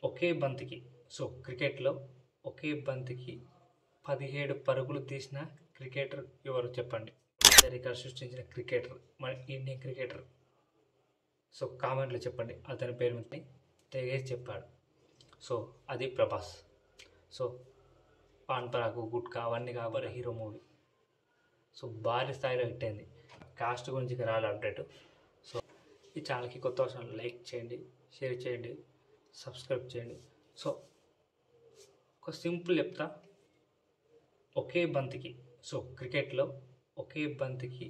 ఒకే బంతికి క్రికెట్‌లో ఒకే బంతికి 17 పరుగులు తీసిన క్రికెటర్ ఎవరు చెప్పండి? రికార్డ్ సృష్టించిన క్రికెటర్ మన ఇండియన్ క్రికెటర్. కామెంట్‌లో చెప్పండి. అతని పేరు మీద తెగేసి చెప్పాడు. అది ప్రభాస్. పాన్ పరాగు, గుట్కా అవన్నీ కాబోలు హీరో మూవీ. భారీ స్థాయిలో హిట్ అయింది. కాస్ట్ గురించి రాలే అప్డేట్. ఈ ఛానల్కి కొత్త వర్షాలు లైక్ చేయండి, షేర్ చేయండి, సబ్స్క్రైబ్ చేయండి. ఒక సింపుల్ చెప్తా. ఒకే బంతికి క్రికెట్లో ఒకే బంతికి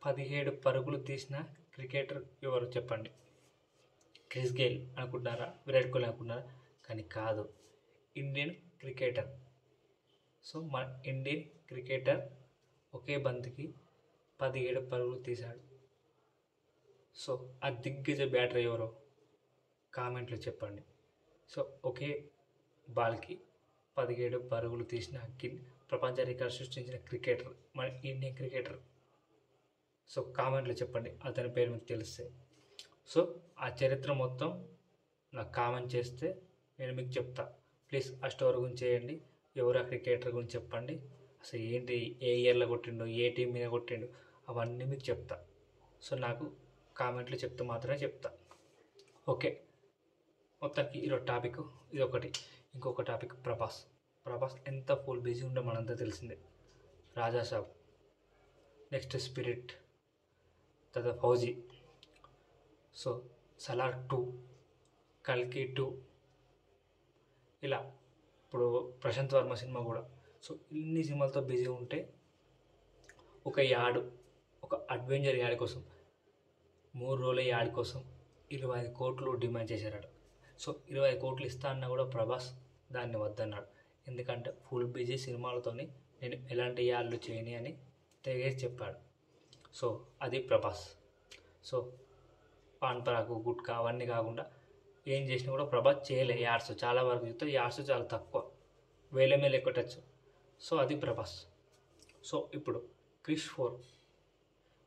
17 పరుగులు తీసిన క్రికెటర్ ఎవరు చెప్పండి? క్రిస్ గేల్ అనుకుంటున్నారా? విరాట్ కోహ్లీ అనుకుంటున్నారా? కానీ కాదు, ఇండియన్ క్రికెటర్. మన ఇండియన్ క్రికెటర్ ఒకే బంతికి 17 పరుగులు తీశాడు. ఆ దిగ్గజ బ్యాటర్ ఎవరో కామెంట్లో చెప్పండి. ఒకే బాల్కి 17 పరుగులు తీసిన ప్రపంచ రికార్డు సృష్టించిన క్రికెటర్ మన ఇండియన్ క్రికెటర్. కామెంట్లో చెప్పండి. అతని పేరు మీకు తెలిస్తే. ఆ చరిత్ర మొత్తం నాకు కామెంట్ చేస్తే నేను మీకు చెప్తా. ప్లీజ్ ఆ స్టోరీ గురించి చేయండి. ఎవరు ఆ క్రికెటర్ గురించి చెప్పండి. అసలు ఏంటి, ఏ ఇయర్లో కొట్టిండు, ఏ టీం మీద కొట్టిండు, అవన్నీ మీకు చెప్తా. నాకు కామెంట్లో చెప్తే మాత్రమే చెప్తా. ఓకే, మొత్తానికి ఈరోజు టాపిక్ ఇది ఒకటి. ఇంకొక టాపిక్ ప్రభాస్. ఎంత ఫుల్ బిజీ ఉండో మనంతా తెలిసిందే. రాజాసాబ్, నెక్స్ట్ స్పిరిట్, తర్వాత ఫౌజీ, సలార్ 2, కల్కి 2, ఇలా ఇప్పుడు ప్రశాంత్ వర్మ సినిమా కూడా. ఇన్ని సినిమాలతో బిజీ ఉంటే ఒక అడ్వెంచర్ యాడ్ కోసం 3 రోజుల యాడ్ కోసం 25 కోట్లు డిమాండ్ చేశారట. 25 కోట్లు ఇస్తా అన్నా కూడా ప్రభాస్ దాన్ని వద్దన్నాడు. ఎందుకంటే ఫుల్ బిజీ సినిమాలతోని నేను ఎలాంటి యాడ్లు చేయని అని తెగేసి చెప్పాడు. అది ప్రభాస్. పాన్ పరాగు, గుట్కా అవన్నీ కాకుండా ఏం చేసినా కూడా ప్రభాస్ చేయలే యాడ్స్. చాలా వరకు చూస్తే యాడ్స్ చాలా తక్కువ, వేల మీద ఎక్కువటచ్చు. అది ప్రభాస్. ఇప్పుడు క్రిష్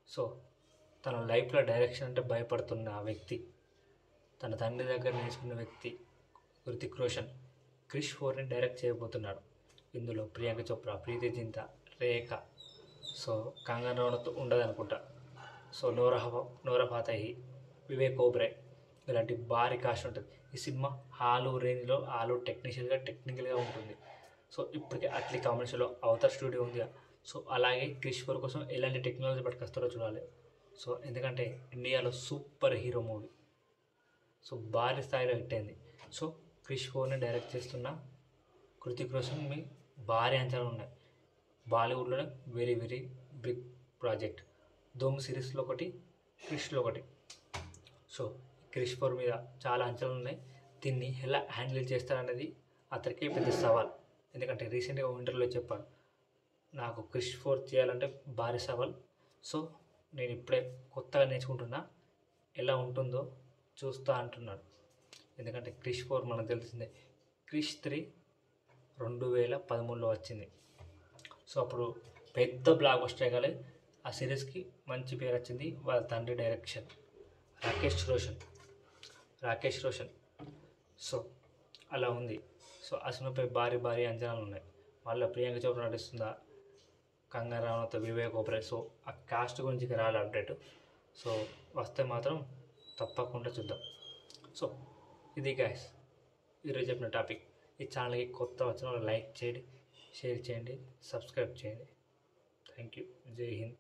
4. తన లైఫ్లో డైరెక్షన్ అంటే భయపడుతున్న వ్యక్తి, తన తండ్రి దగ్గర నేర్చుకున్న వ్యక్తి హృతిక్ రోషన్ క్రిష్ 4ని డైరెక్ట్ చేయబోతున్నాడు. ఇందులో ప్రియాంక చోప్రా, ప్రీతి జింత, రేఖ, కంగనా రనౌత్ ఉండదు అనుకుంటా. నోరా ఫాతేహి, వివేక్ ఓబెరాయ్ ఇలాంటి భారీ కాస్ట్ ఉంటుంది. ఈ సినిమా రేంజ్లో టెక్నికల్గా ఉంటుంది. ఇప్పటికే అట్లీ కాంబినేషన్లో అవతార్ స్టూడియో ఉంది. అలాగే క్రిష్ 4 కోసం ఎలాంటి టెక్నాలజీ పట్టుకొస్తారో చూడాలి. ఎందుకంటే ఇండియాలో సూపర్ హీరో మూవీ. భారీ స్థాయిలో హిట్ అయింది. క్రిష్ 4ని డైరెక్ట్ చేస్తున్న హృతిక్ రోషన్ మీ భారీ అంచనాలు ఉన్నాయి. బాలీవుడ్లోనే వెరీ వెరీ బిగ్ ప్రాజెక్ట్. ధూమ్ సిరీస్లో ఒకటి, క్రిష్లో ఒకటి. క్రిష్ 4 మీద చాలా అంచనాలు ఉన్నాయి. దీన్ని ఎలా హ్యాండిల్ చేస్తారనేది అతనికి పెద్ద సవాల్. ఎందుకంటే రీసెంట్గా ఇంటర్వ్యూలో చెప్పాడు, నాకు క్రిష్ 4 చేయాలంటే భారీ సవాల్. నేను ఇప్పుడే కొత్తగా నేర్చుకుంటున్నా, ఎలా ఉంటుందో చూస్తా అంటున్నాడు. ఎందుకంటే క్రిష్ 4 మనకు తెలిసిందే. క్రిష్ 3 2013లో వచ్చింది. అప్పుడు పెద్ద బ్లాక్ బస్టర్ అయ్యగాలి. ఆ సిరీస్కి మంచి పేరు వచ్చింది. వాళ్ళ తండ్రి డైరెక్షన్ రాకేష్ రోషన్. అలా ఉంది. ఆ సినిమాపై భారీ అంచనాలు ఉన్నాయి. వాళ్ళ ప్రియాంక చోప్రా నటిస్తుందా, కంగనా రనౌత్, వివేక్ ఓబెరాయ్. ఆ కాస్ట్ గురించి రాలే అప్డేట్. వస్తే మాత్రం తప్పకుండా చూద్దాం. ఇది గైస్ ఈరోజు చెప్పిన టాపిక్. ఈ ఛానల్కి కొత్త వచ్చిన లైక్ చేయండి, షేర్ చేయండి, సబ్స్క్రైబ్ చేయండి. Thank you. జై హింద్.